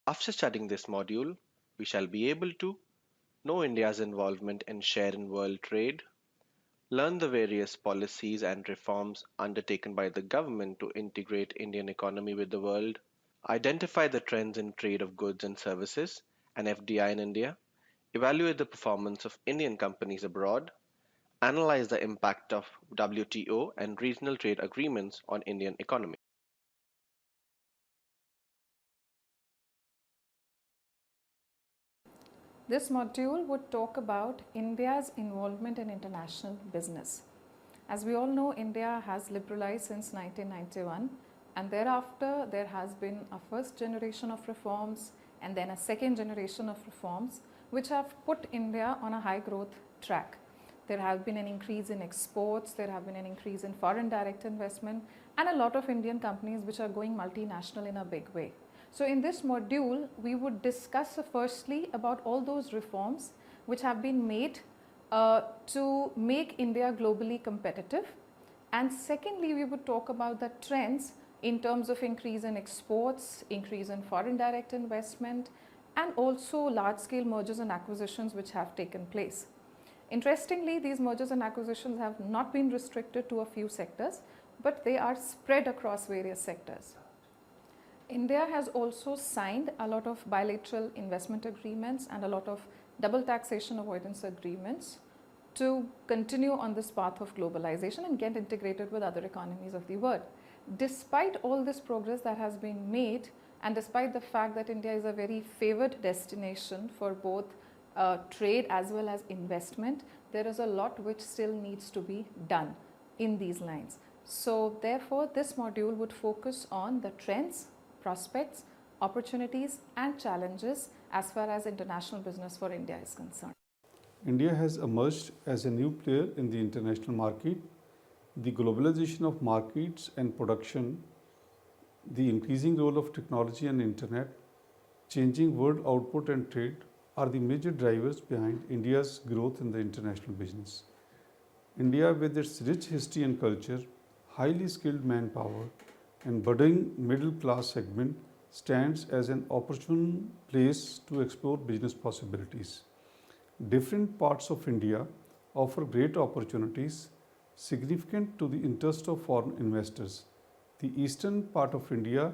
After studying this module, we shall be able to know India's involvement and share in world trade, learn the various policies and reforms undertaken by the government to integrate Indian economy with the world, identify the trends in trade of goods and services and FDI in India, evaluate the performance of Indian companies abroad, analyze the impact of WTO and regional trade agreements on Indian economy. This module would talk about India's involvement in international business. As we all know, India has liberalized since 1991, and thereafter there has been a first generation of reforms and then a second generation of reforms which have put India on a high growth track. There have been an increase in exports, there have been an increase in foreign direct investment, and a lot of Indian companies which are going multinational in a big way. So in this module, we would discuss firstly about all those reforms which have been made to make India globally competitive. And secondly, we would talk about the trends in terms of increase in exports, increase in foreign direct investment, and also large scale mergers and acquisitions which have taken place. Interestingly, these mergers and acquisitions have not been restricted to a few sectors, but they are spread across various sectors. India has also signed a lot of bilateral investment agreements and a lot of double taxation avoidance agreements to continue on this path of globalization and get integrated with other economies of the world. Despite all this progress that has been made, and despite the fact that India is a very favored destination for both trade as well as investment, there is a lot which still needs to be done in these lines. So therefore, this module would focus on the trends, prospects, opportunities and challenges as far as international business for India is concerned. India has emerged as a new player in the international market. The globalization of markets and production, the increasing role of technology and internet, changing world output and trade are the major drivers behind India's growth in the international business. India, with its rich history and culture, highly skilled manpower, and budding middle class segment, stands as an opportune place to explore business possibilities. Different parts of India offer great opportunities significant to the interest of foreign investors. The eastern part of India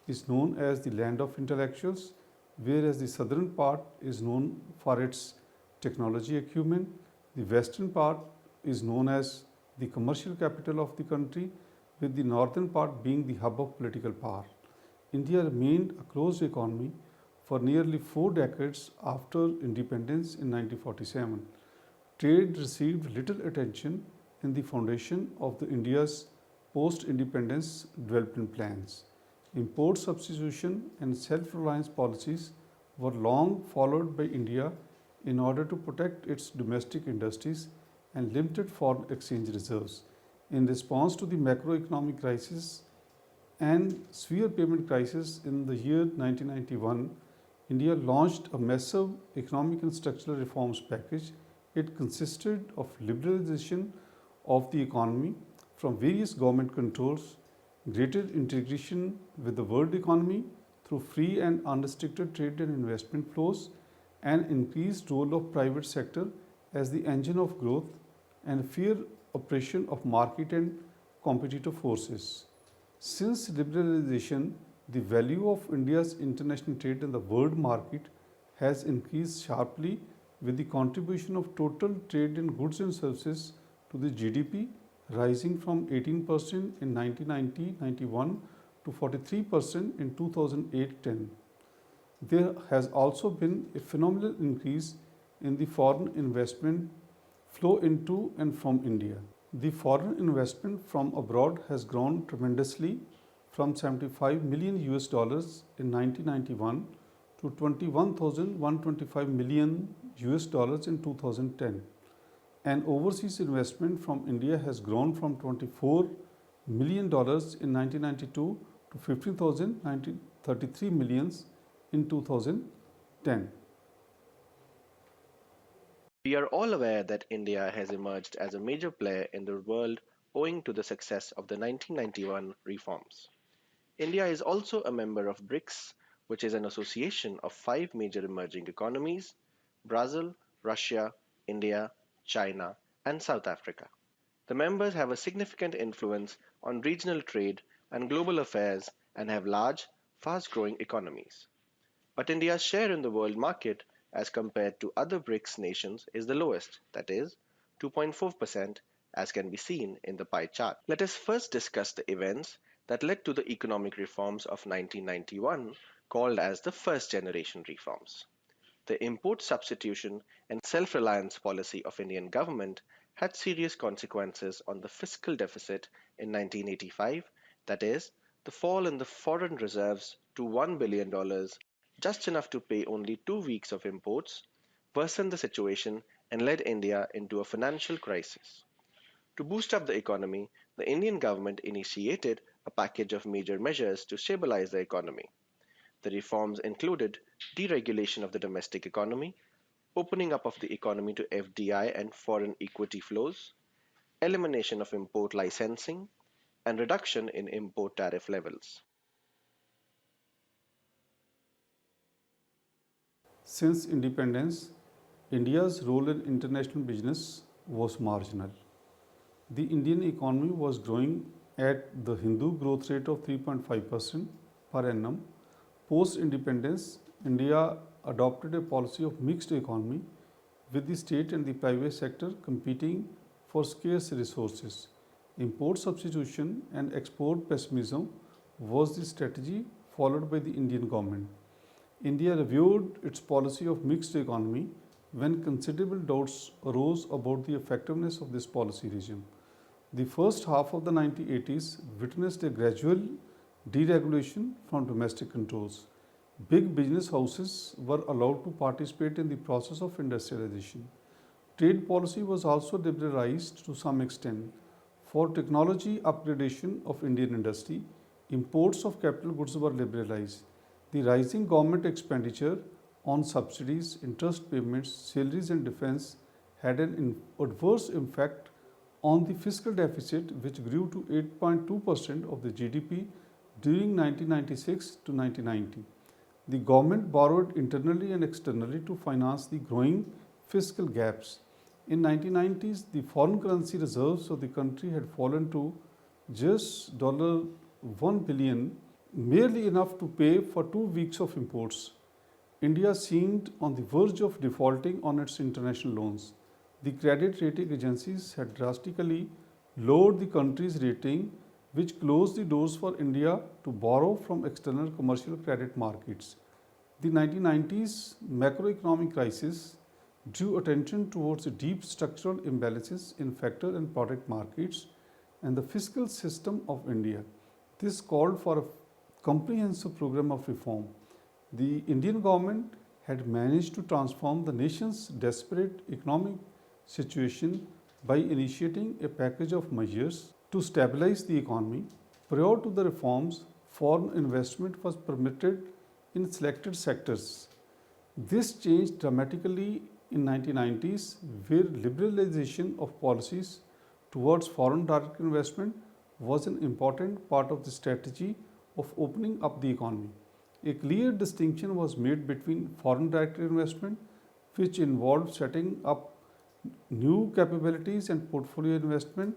is known as the land of intellectuals, whereas the southern part is known for its technology acumen. The western part is known as the commercial capital of the country, with the northern part being the hub of political power. India remained a closed economy for nearly 4 decades after independence in 1947. Trade received little attention in the foundation of the India's post-independence development plans. Import substitution and self-reliance policies were long followed by India in order to protect its domestic industries and limited foreign exchange reserves. In response to the macroeconomic crisis and severe payment crisis in the year 1991, India launched a massive economic and structural reforms package. It consisted of liberalization of the economy from various government controls, greater integration with the world economy through free and unrestricted trade and investment flows, and increased role of private sector as the engine of growth and fair operation of market and competitive forces. Since liberalization, the value of India's international trade in the world market has increased sharply, with the contribution of total trade in goods and services to the GDP rising from 18% in 1990-91 to 43% in 2008-10. There has also been a phenomenal increase in the foreign investment flow into and from India. The foreign investment from abroad has grown tremendously from 75 million US dollars in 1991 to 21,125 million US dollars in 2010. And overseas investment from India has grown from $24 million in 1992 to 15,933 millions in 2010. We are all aware that India has emerged as a major player in the world owing to the success of the 1991 reforms. India is also a member of BRICS, which is an association of five major emerging economies: Brazil, Russia, India, China, and South Africa. The members have a significant influence on regional trade and global affairs and have large, fast growing economies. But India's share in the world market as compared to other BRICS nations is the lowest, that is, 2.4%, as can be seen in the pie chart. Let us first discuss the events that led to the economic reforms of 1991, called as the first generation reforms. The import substitution and self-reliance policy of Indian government had serious consequences on the fiscal deficit in 1985, that is, the fall in the foreign reserves to $1 billion, just enough to pay only 2 weeks of imports, worsened the situation and led India into a financial crisis. To boost up the economy, the Indian government initiated a package of major measures to stabilize the economy. The reforms included deregulation of the domestic economy, opening up of the economy to FDI and foreign equity flows, elimination of import licensing, and reduction in import tariff levels. Since independence, India's role in international business was marginal. The Indian economy was growing at the Hindu growth rate of 3.5% per annum. Post independence, India adopted a policy of mixed economy with the state and the private sector competing for scarce resources. Import substitution and export pessimism was the strategy followed by the Indian government. India reviewed its policy of mixed economy when considerable doubts arose about the effectiveness of this policy regime. The first half of the 1980s witnessed a gradual deregulation from domestic controls. Big business houses were allowed to participate in the process of industrialization. Trade policy was also liberalized to some extent. For technology upgradation of Indian industry, imports of capital goods were liberalized. The rising government expenditure on subsidies, interest payments, salaries, and defense had an adverse effect on the fiscal deficit, which grew to 8.2% of the GDP during 1996 to 1990. The government borrowed internally and externally to finance the growing fiscal gaps. In 1990s, the foreign currency reserves of the country had fallen to just $1 billion, merely enough to pay for 2 weeks of imports. India seemed on the verge of defaulting on its international loans. The credit rating agencies had drastically lowered the country's rating, which closed the doors for India to borrow from external commercial credit markets. The 1990s macroeconomic crisis drew attention towards the deep structural imbalances in factor and product markets and the fiscal system of India. This called for a comprehensive program of reform. The Indian government had managed to transform the nation's desperate economic situation by initiating a package of measures to stabilize the economy. Prior to the reforms, foreign investment was permitted in selected sectors. This changed dramatically in 1990s, where liberalization of policies towards foreign direct investment was an important part of the strategy of opening up the economy. A clear distinction was made between foreign direct investment, which involved setting up new capabilities, and portfolio investment.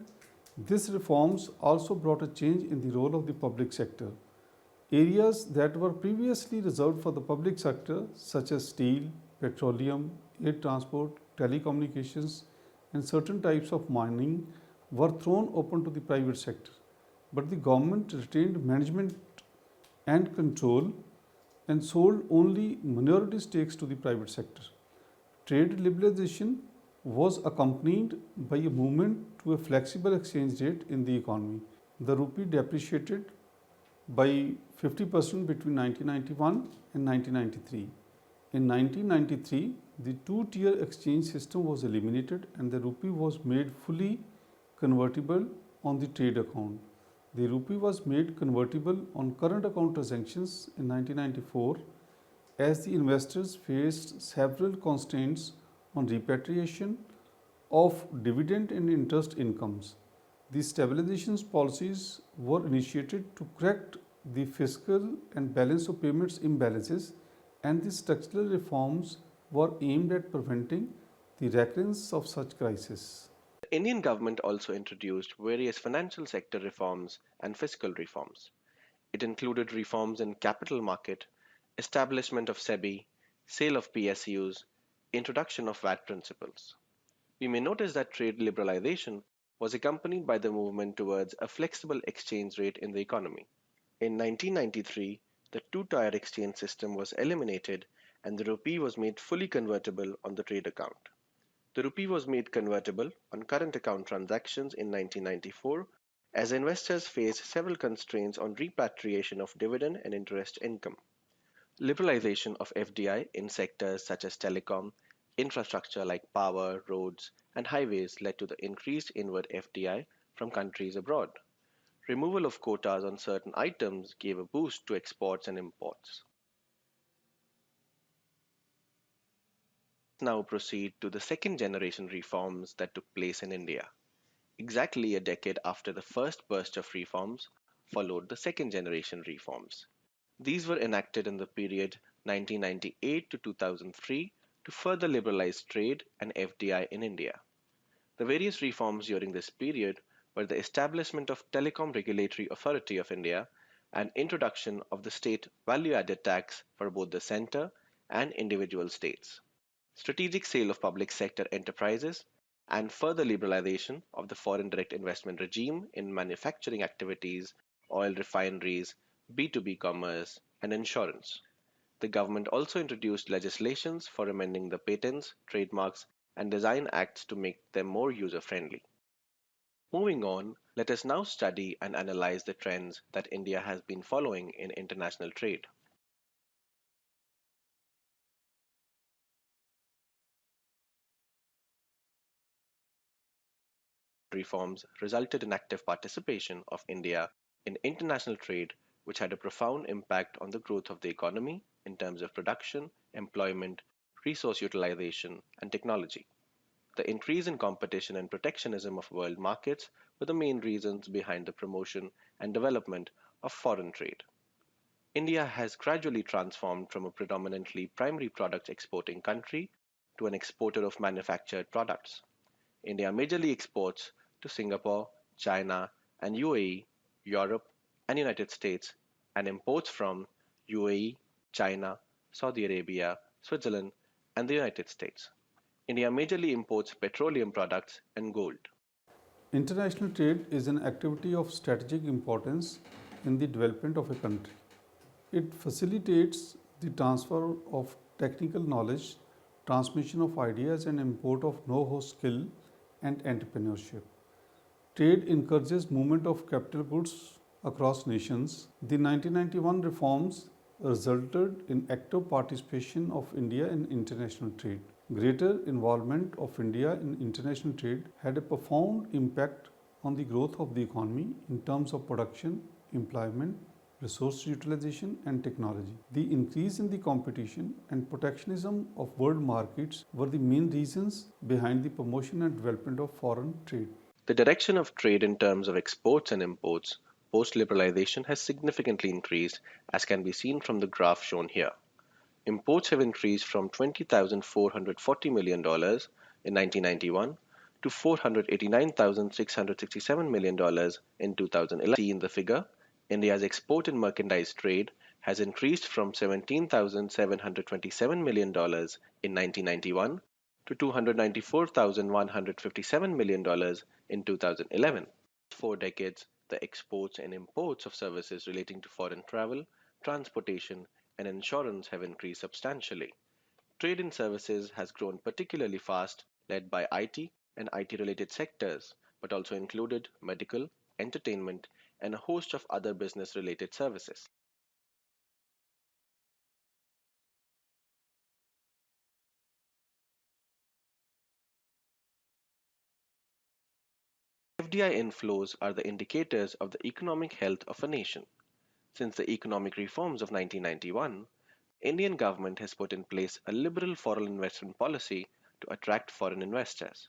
These reforms also brought a change in the role of the public sector. Areas that were previously reserved for the public sector, such as steel, petroleum, air transport, telecommunications, and certain types of mining, were thrown open to the private sector. But the government retained management and control and sold only minority stakes to the private sector. Trade liberalization was accompanied by a movement to a flexible exchange rate in the economy. The rupee depreciated by 50% between 1991 and 1993. In 1993, the two-tier exchange system was eliminated and the rupee was made fully convertible on the trade account. The rupee was made convertible on current account transactions in 1994 as the investors faced several constraints on repatriation of dividend and interest incomes. These stabilization policies were initiated to correct the fiscal and balance of payments imbalances, and the structural reforms were aimed at preventing the recurrence of such crises. The Indian government also introduced various financial sector reforms and fiscal reforms. It included reforms in capital market, establishment of SEBI, sale of PSUs, introduction of VAT principles. We may notice that trade liberalization was accompanied by the movement towards a flexible exchange rate in the economy. In 1993, the two-tier exchange system was eliminated and the rupee was made fully convertible on the trade account. The rupee was made convertible on current account transactions in 1994 as investors faced several constraints on repatriation of dividend and interest income. Liberalization of FDI in sectors such as telecom, infrastructure like power, roads, and highways led to the increased inward FDI from countries abroad. Removal of quotas on certain items gave a boost to exports and imports. Now proceed to the second generation reforms that took place in India. Exactly a decade after the first burst of reforms, followed the second generation reforms. These were enacted in the period 1998 to 2003 to further liberalize trade and FDI in India. The various reforms during this period were the establishment of Telecom Regulatory Authority of India and introduction of the state value-added tax for both the center and individual states, strategic sale of public sector enterprises, and further liberalization of the foreign direct investment regime in manufacturing activities, oil refineries, B2B commerce, and insurance. The government also introduced legislations for amending the Patents, Trademarks, and Design Acts to make them more user friendly. Moving on, let us now study and analyze the trends that India has been following in international trade. Reforms resulted in active participation of India in international trade, which had a profound impact on the growth of the economy in terms of production, employment, resource utilization, and technology. The increase in competition and protectionism of world markets were the main reasons behind the promotion and development of foreign trade. India has gradually transformed from a predominantly primary products exporting country to an exporter of manufactured products. India majorly exports to Singapore, China, and UAE, Europe, and United States, and imports from UAE, China, Saudi Arabia, Switzerland, and the United States. India majorly imports petroleum products and gold. International trade is an activity of strategic importance in the development of a country. It facilitates the transfer of technical knowledge, transmission of ideas, and import of know-how, skill, and entrepreneurship. Trade encourages movement of capital goods across nations. The 1991 reforms resulted in active participation of India in international trade. Greater involvement of India in international trade had a profound impact on the growth of the economy in terms of production, employment, resource utilization, and technology. The increase in the competition and protectionism of world markets were the main reasons behind the promotion and development of foreign trade. The direction of trade in terms of exports and imports post liberalization has significantly increased, as can be seen from the graph shown here. Imports have increased from $20,440 million in 1991 to $489,667 million in 2011. See in the figure, India's export and merchandise trade has increased from $17,727 million in 1991 to $294,157 million in 2011. 4 decades, the exports and imports of services relating to foreign travel, transportation, and insurance have increased substantially. Trade in services has grown particularly fast, led by IT and IT related sectors, but also included medical, entertainment, and a host of other business related services. FDI inflows are the indicators of the economic health of a nation. Since the economic reforms of 1991, the Indian government has put in place a liberal foreign investment policy to attract foreign investors.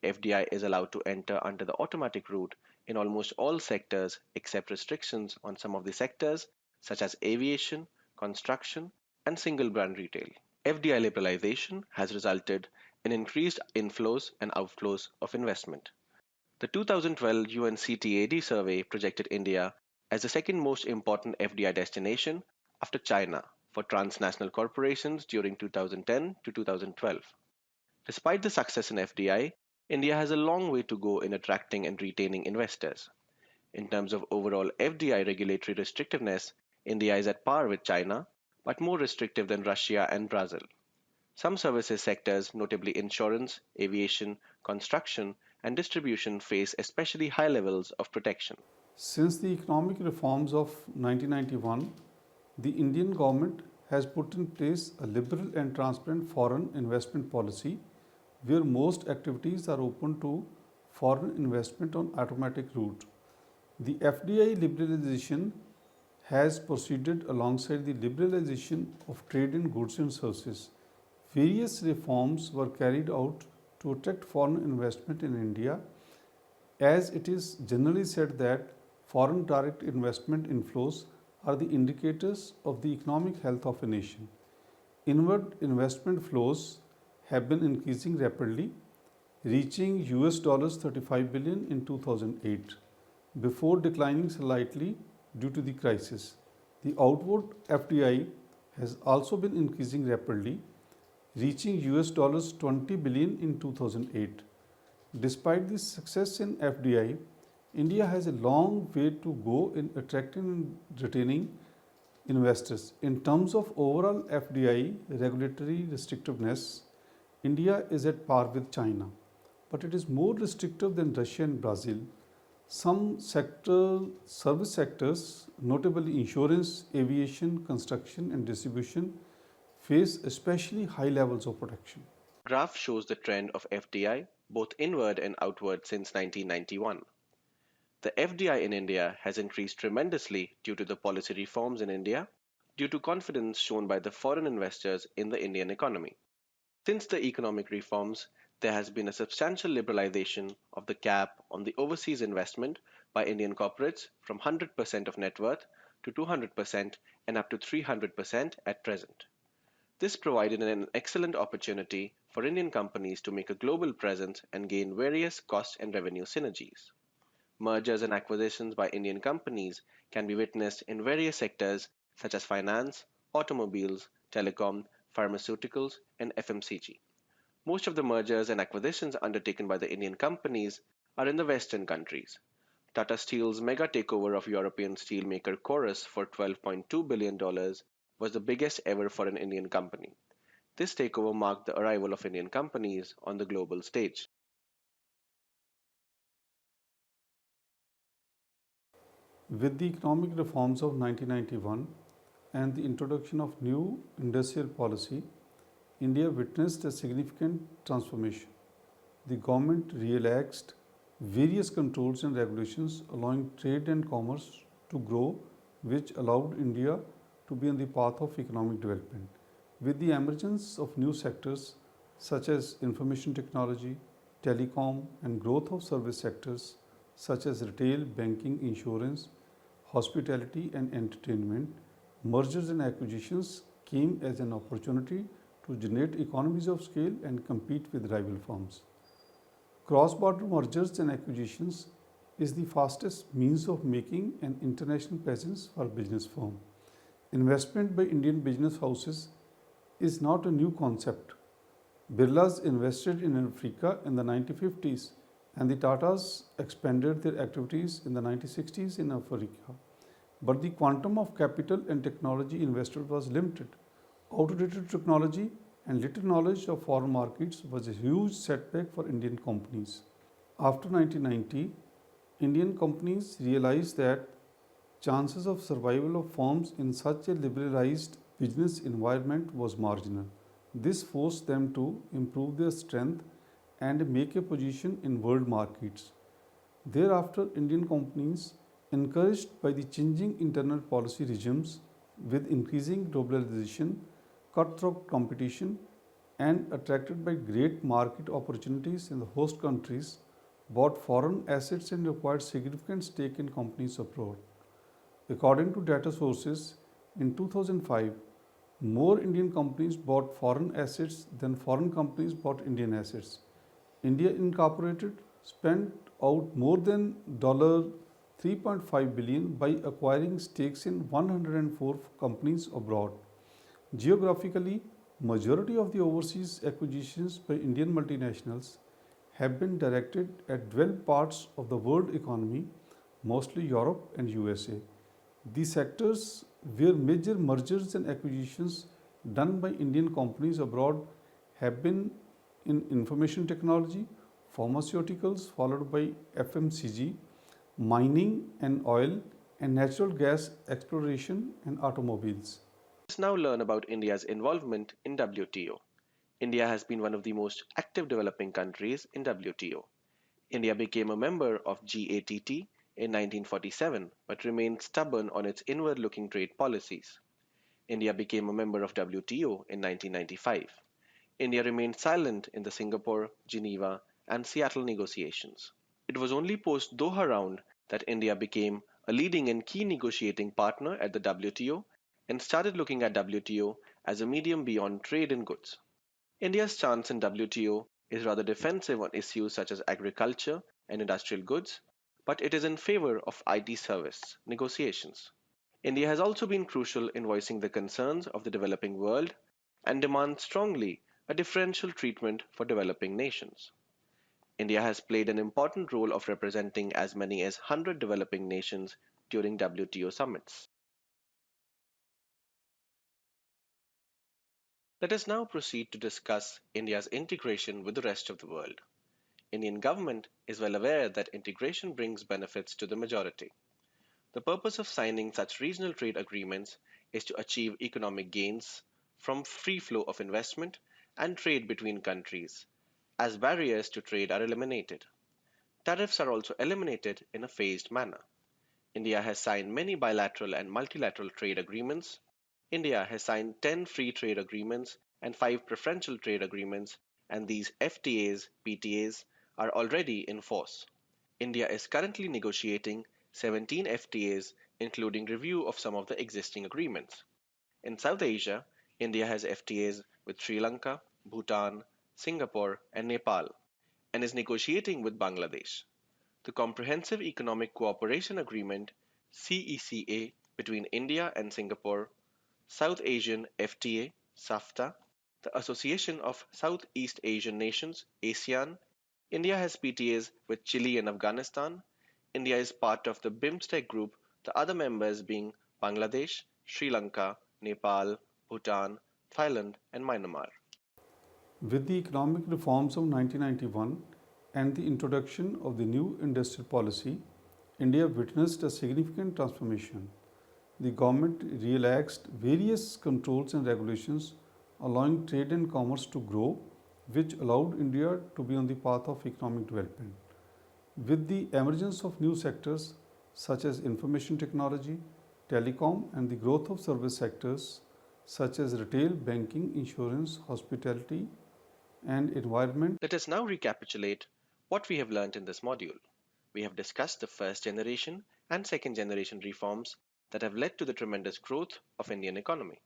FDI is allowed to enter under the automatic route in almost all sectors except restrictions on some of the sectors such as aviation, construction, and single brand retail. FDI liberalization has resulted in increased inflows and outflows of investment. The 2012 UNCTAD survey projected India as the second most important FDI destination after China for transnational corporations during 2010 to 2012. Despite the success in FDI, India has a long way to go in attracting and retaining investors. In terms of overall FDI regulatory restrictiveness, India is at par with China, but more restrictive than Russia and Brazil. Some services sectors, notably insurance, aviation, construction, and distribution, face especially high levels of protection. Since the economic reforms of 1991, the Indian government has put in place a liberal and transparent foreign investment policy where most activities are open to foreign investment on automatic route. The FDI liberalization has proceeded alongside the liberalization of trade in goods and services. Various reforms were carried out to attract foreign investment in India, as it is generally said that foreign direct investment inflows are the indicators of the economic health of a nation. Inward investment flows have been increasing rapidly, reaching US dollars 35 billion in 2008 before declining slightly due to the crisis. The outward FDI has also been increasing rapidly, reaching US dollars 20 billion in 2008. Despite this success in FDI, India has a long way to go in attracting and retaining investors. In terms of overall FDI regulatory restrictiveness, India is at par with China, but it is more restrictive than Russia and Brazil. Some service sectors, notably insurance, aviation, construction, and distribution, face especially high levels of protection. The graph shows the trend of FDI both inward and outward since 1991. The FDI in India has increased tremendously due to the policy reforms in India, due to confidence shown by the foreign investors in the Indian economy. Since the economic reforms, there has been a substantial liberalization of the cap on the overseas investment by Indian corporates from 100% of net worth to 200% and up to 300% at present. This provided an excellent opportunity for Indian companies to make a global presence and gain various cost and revenue synergies. Mergers and acquisitions by Indian companies can be witnessed in various sectors such as finance, automobiles, telecom, pharmaceuticals, and FMCG. Most of the mergers and acquisitions undertaken by the Indian companies are in the Western countries. Tata Steel's mega takeover of European steelmaker Chorus for $12.2 billion was the biggest ever for an Indian company. This takeover marked the arrival of Indian companies on the global stage. With the economic reforms of 1991 and the introduction of new industrial policy, India witnessed a significant transformation. The government relaxed various controls and regulations, allowing trade and commerce to grow, which allowed India to be on the path of economic development. With the emergence of new sectors such as information technology, telecom, and growth of service sectors such as retail, banking, insurance, hospitality, and entertainment, mergers and acquisitions came as an opportunity to generate economies of scale and compete with rival firms. Cross-border mergers and acquisitions is the fastest means of making an international presence for a business firm. Investment by Indian business houses is not a new concept. Birlas invested in Africa in the 1950s and the Tatas expanded their activities in the 1960s in Africa. But the quantum of capital and technology invested was limited. Outdated technology and little knowledge of foreign markets was a huge setback for Indian companies. After 1990, Indian companies realized that chances of survival of firms in such a liberalized business environment was marginal. This forced them to improve their strength and make a position in world markets. Thereafter, Indian companies, encouraged by the changing internal policy regimes with increasing globalization, cutthroat competition, and attracted by great market opportunities in the host countries, bought foreign assets and acquired significant stake in companies abroad. According to data sources, in 2005, more Indian companies bought foreign assets than foreign companies bought Indian assets. India Incorporated spent out more than $3.5 billion by acquiring stakes in 104 companies abroad. Geographically, majority of the overseas acquisitions by Indian multinationals have been directed at developed parts of the world economy, mostly Europe and USA. The sectors where major mergers and acquisitions done by Indian companies abroad have been in information technology, pharmaceuticals, followed by FMCG, mining and oil, and natural gas exploration and automobiles. Let's now learn about India's involvement in WTO. India has been one of the most active developing countries in WTO. India became a member of GATT in 1947 but remained stubborn on its inward looking trade policies. India became a member of WTO in 1995. India remained silent in the Singapore, Geneva, and Seattle negotiations. It was only post Doha round that India became a leading and key negotiating partner at the WTO and started looking at WTO as a medium beyond trade in goods. India's stance in WTO is rather defensive on issues such as agriculture and industrial goods, but it is in favor of IT service negotiations. India has also been crucial in voicing the concerns of the developing world and demands strongly a differential treatment for developing nations. India has played an important role of representing as many as 100 developing nations during WTO summits. Let us now proceed to discuss India's integration with the rest of the world. Indian government is well aware that integration brings benefits to the majority. The purpose of signing such regional trade agreements is to achieve economic gains from free flow of investment and trade between countries, as barriers to trade are eliminated. Tariffs are also eliminated in a phased manner. India has signed many bilateral and multilateral trade agreements. India has signed 10 free trade agreements and 5 preferential trade agreements, and these FTAs, PTAs are already in force. India is currently negotiating 17 FTAs, including review of some of the existing agreements. In South Asia, India has FTAs with Sri Lanka, Bhutan, Singapore, and Nepal, and is negotiating with Bangladesh. The Comprehensive Economic Cooperation Agreement (CECA) between India and Singapore, South Asian FTA (SAFTA), the Association of Southeast Asian Nations (ASEAN). India has PTAs with Chile and Afghanistan. India is part of the BIMSTEC group, the other members being Bangladesh, Sri Lanka, Nepal, Bhutan, Thailand, and Myanmar. With the economic reforms of 1991 and the introduction of the new industrial policy, India witnessed a significant transformation. The government relaxed various controls and regulations, allowing trade and commerce to grow, which allowed India to be on the path of economic development. With the emergence of new sectors such as information technology, telecom, and the growth of service sectors such as retail, banking, insurance, hospitality, and environment. Let us now recapitulate what we have learned in this module. We have discussed the first generation and second generation reforms that have led to the tremendous growth of Indian economy.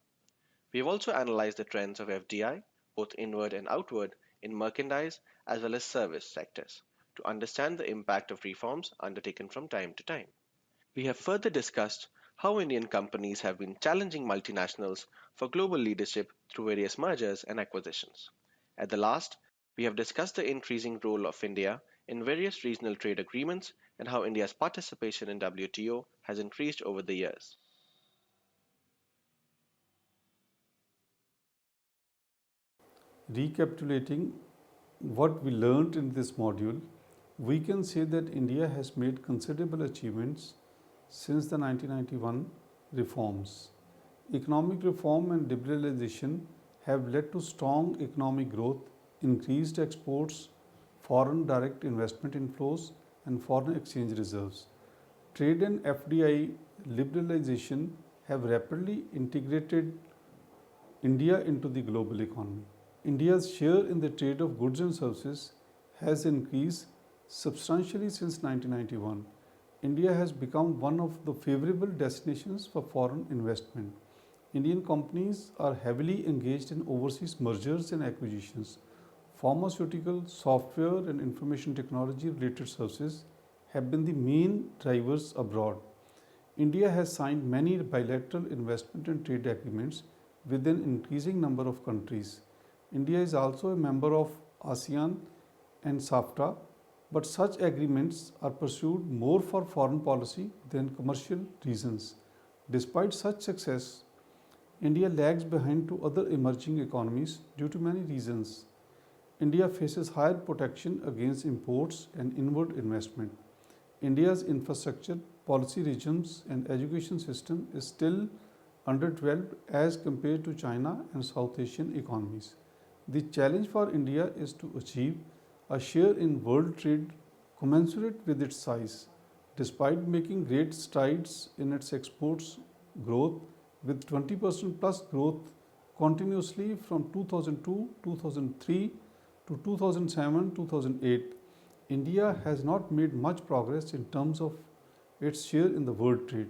We have also analyzed the trends of FDI, both inward and outward, in merchandise as well as service sectors, to understand the impact of reforms undertaken from time to time. We have further discussed how Indian companies have been challenging multinationals for global leadership through various mergers and acquisitions. At the last, we have discussed the increasing role of India in various regional trade agreements and how India's participation in WTO has increased over the years. Recapitulating what we learned in this module, we can say that India has made considerable achievements since the 1991 reforms. Economic reform and liberalization have led to strong economic growth, increased exports, foreign direct investment inflows, and foreign exchange reserves. Trade and FDI liberalization have rapidly integrated India into the global economy. India's share in the trade of goods and services has increased substantially since 1991. India has become one of the favorable destinations for foreign investment. Indian companies are heavily engaged in overseas mergers and acquisitions. Pharmaceutical, software, and information technology related services have been the main drivers abroad. India has signed many bilateral investment and trade agreements with an increasing number of countries. India is also a member of ASEAN and SAFTA, but such agreements are pursued more for foreign policy than commercial reasons. Despite such success, India lags behind to other emerging economies due to many reasons. India faces higher protection against imports and inward investment. India's infrastructure, policy regimes, and education system is still underdeveloped as compared to China and South Asian economies. The challenge for India is to achieve a share in world trade commensurate with its size. Despite making great strides in its exports growth, with 20% plus growth continuously from 2002 2003 to 2007 2008, India has not made much progress in terms of its share in the world trade.